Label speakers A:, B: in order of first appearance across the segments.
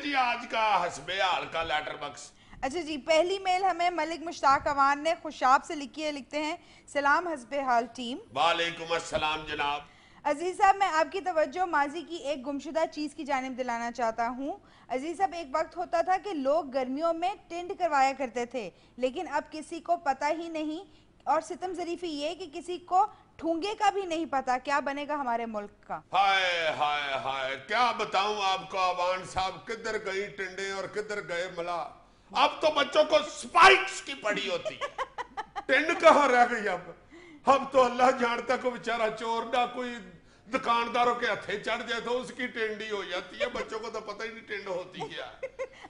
A: जी आज का हस्बे हाल का लेटर बॉक्स।
B: अच्छा जी, पहली मेल हमें मलिक मुश्ताक अवान ने खुशाब से लिखी है। लिखते हैं, सलाम हस्बे हाल टीम।
A: वालेकुम अस्सलाम जनाब।
B: अजीज साहब, मैं आपकी तवज्जो माजी की एक गुमशुदा चीज़ की जानिब दिलाना चाहता हूँ। अजीज साहब, एक वक्त होता था कि लोग गर्मियों में टेंट करवाया करते थे, लेकिन अब किसी को पता ही नहीं। और सितम ज़रीफ़ी ये कि किसी को ठूंगे का भी नहीं पता क्या बनेगा हमारे मुल्क का।
A: हाय हाय हाय, क्या बताऊं आपको अवान साहब, किधर गई टिंडे और किधर गए मला। अब तो बच्चों को स्पाइक्स की पड़ी होती है, टिंड कहाँ रह गई अब तो अल्लाह जानता को बेचारा चोर ना कोई दुकानदारों के हथे चढ़ जाए तो उसकी टेंडी हो जाती है। बच्चों को तो पता ही नहीं टेंड होती क्या।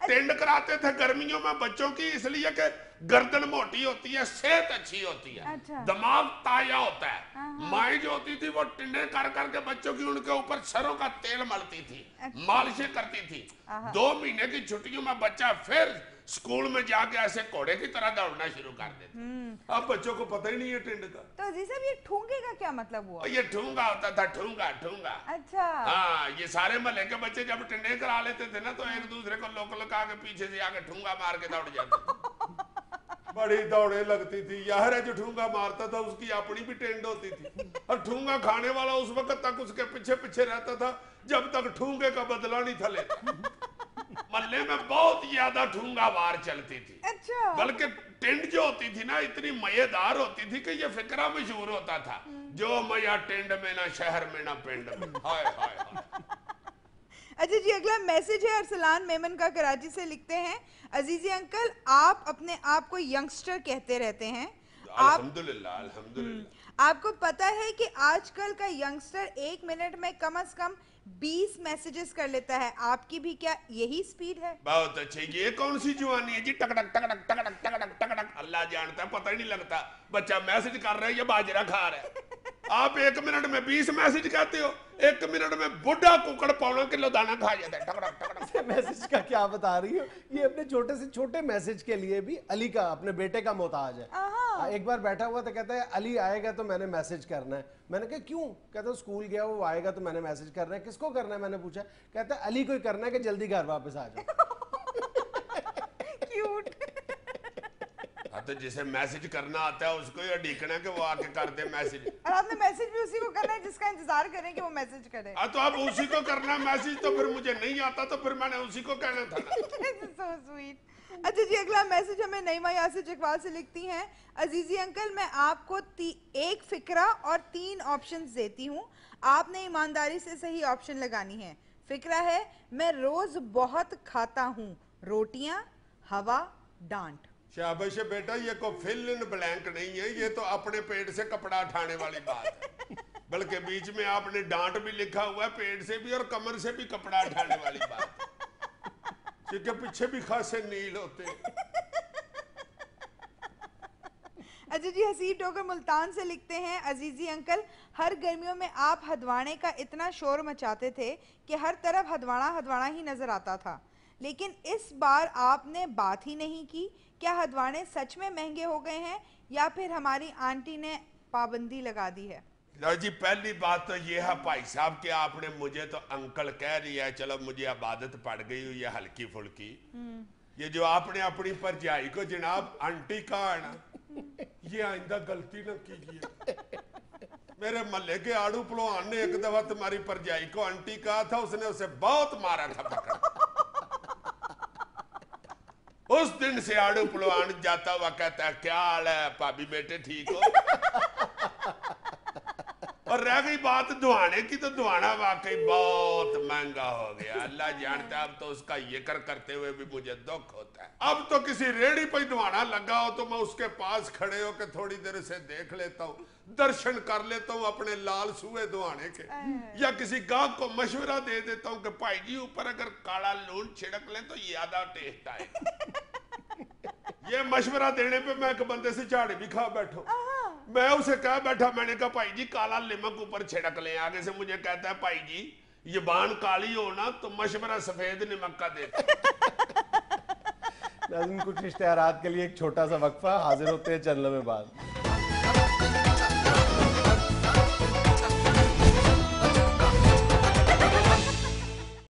A: टेंड कराते थे गर्मियों में बच्चों की, इसलिए कि गर्दन मोटी होती है, सेहत अच्छी होती है,
B: अच्छा।
A: दिमाग ताजा होता है। माई जो होती थी वो टिंडे कर करके बच्चों की उनके ऊपर सरों का तेल मलती थी, मालिशें करती थी। 2 महीने की छुट्टियों में बच्चा फिर स्कूल में जाके ऐसे घोड़े की तरह दौड़ना शुरू कर देते। अब बच्चों को पता ही नहीं है टिंड का।
B: तो अजीज साहब, ये ठूंगे का क्या मतलब हुआ?
A: ये ठूंगा होता था, ठूंगा ठूंगा।
B: अच्छा।
A: हाँ, ये सारे महल्ले के बच्चे जब टिंडे करा लेते थे ना तो एक दूसरे को लगा के पीछे से आके ठूंगा मार के दौड़ जाते। बड़ी दौड़े लगती थी यार, जो ठूंगा मारता था उसकी अपनी भी टेंड होती थी, और ठूंगा खाने वाला उस वक्त तक उसके पीछे पीछे रहता था जब तक ठूंगे का बदला नहीं था लेता। मल्ले में बहुत ज्यादा ठूंगा वार चलती थी।
B: अच्छा।
A: बल्कि टेंड जो होती थी ना इतनी मजेदार होती थी कि ये फिक्रा मशहूर होता था, जो मजा टेंड में ना शहर में ना पिंड में। हाय हाय हाय।
B: अच्छा जी, अगला मैसेज है अरसलान मेमन का, कराची से। लिखते हैं, अजीजी अंकल, आप अपने आप को यंगस्टर कहते रहते हैं।
A: अल्हम्दुलिल्लाह अल्हम्दुलिल्लाह।
B: आपको पता है कि आजकल का यंगस्टर 1 मिनट में कम से कम 20 मैसेजेस कर लेता है। आपकी भी क्या यही स्पीड है?
A: बहुत अच्छे। ये कौन सी जवानी है जी, टकटक टकटक टकटक टकटक टकटक, अल्लाह जानता है, पता ही नहीं लगता बच्चा मैसेज कर रहा है या बाजरा खा रहा है। आप 1 मिनट में 20 मैसेज कहते हो, 1 मिनट में बुढ़ा कुकड़ 1.25 किलो दाना खा जाता है। टकटक टकटक।
C: मैसेज का क्या बता रही हो? ये अपने छोटे से छोटे मैसेज के लिए भी अली का, अपने बेटे का मोहताज है। एक बार बैठा हुआ तो कहता है अली आएगा तो मैंने मैसेज करना है। मैंने कहा क्यों? कहता है स्कूल गया, वो आएगा तो मैंने मैसेज करना है। किसको करना है मैंने पूछा। कहता है अली को ही करना है कि जल्दी घर वापस आ जाओ।
B: क्यूट।
A: हाँ, तो जिसे मैसेज करना आता है उसको ही अडीकना है कि वो आके कर दे मैसेज।
B: और आपने मैसेज भी उसी को करना है जिसका इंतजार करें कि वो मैसेज करे।
A: हाँ, तो अब उसी को करना मैसेज, तो फिर मुझे नहीं आता तो फिर मैंने उसी को कहना था ना।
B: So sweet. अच्छा जी, अगला मैसेज हमें नईमा यासिर जकवाल से। लिखती हैं, अजीजी अंकल, मैं आपको एक फिक्रा और 3 ऑप्शंस देती हूँ, आपने ईमानदारी से सही ऑप्शन लगानी है। फिक्रा है, मैं रोज बहुत खाता हूँ रोटियां, हवा, डांट।
A: शाबाश बेटा, ये को फिल इन ब्लैंक नहीं है, ये तो अपने पेट से कपड़ा उठाने वाली बात है। बल्कि बीच में आपने डांट भी लिखा हुआ है, पेट से भी और कमर से भी कपड़ा उठाने वाली बात, क्योंकि पीछे भी खासे नील होते।
B: अच्छा जी, हसीब टोकर मुल्तान से लिखते हैं, अजीजी अंकल, हर गर्मियों में आप हदवाने का इतना शोर मचाते थे कि हर तरफ हदवाना हदवाना ही नजर आता था, लेकिन इस बार आपने बात ही नहीं की। क्या हदवाने सच में महंगे हो गए हैं या फिर हमारी आंटी ने पाबंदी लगा दी है?
A: जी, पहली बात तो ये है भाई साहब कि आपने मुझे तो अंकल कह दिया है, चलो मुझे अब आदत पड़ गई हुई है हल्की फुल्की। ये जो आपने अपनी परजाई को जनाब आंटी कहा है ना, ये आइंदा गलती न कीजिए। मेरे महल्ले के आड़ू पहलवान ने एक दफा तुम्हारी परजाई को आंटी कहा था, उसने उसे बहुत मारा था पकड़। उस दिन से आड़ू पहलवान जाता हुआ कहता है, क्या हाल है भाभी बेटे, ठीक हो? और रह गई बात दुआने की, तो दुआना वाकई बहुत महंगा हो गया, अल्लाह जानता है। अब तो उसका जिक्र करते हुए भी मुझे दुख होता है। अब तो किसी रेड़ी पर दुआना लगा हो तो मैं उसके पास खड़े हो के थोड़ी देर से देख लेता हूँ, दर्शन कर लेता हूँ अपने लाल सूहे दुआने के, या किसी गाहक को मशवरा दे देता हूँ कि भाई जी ऊपर अगर काला लून छिड़क ले तो ज्यादा टेस्ट आएगा। ये मशवरा देने पे मैं एक बंदे से झाड़ी भी खा बैठा, मैं उसे कहा बैठा, मैंने कहा भाई जी काला नमक ऊपर छिड़क ले। आगे से मुझे कहता है, भाई जी ज़बान काली हो ना तो मशवरा सफेद नमक का देता।
C: कुछ इश्तेहारात के लिए एक छोटा सा वक्फा, हाजिर होते हैं चंद लम्हे बाद।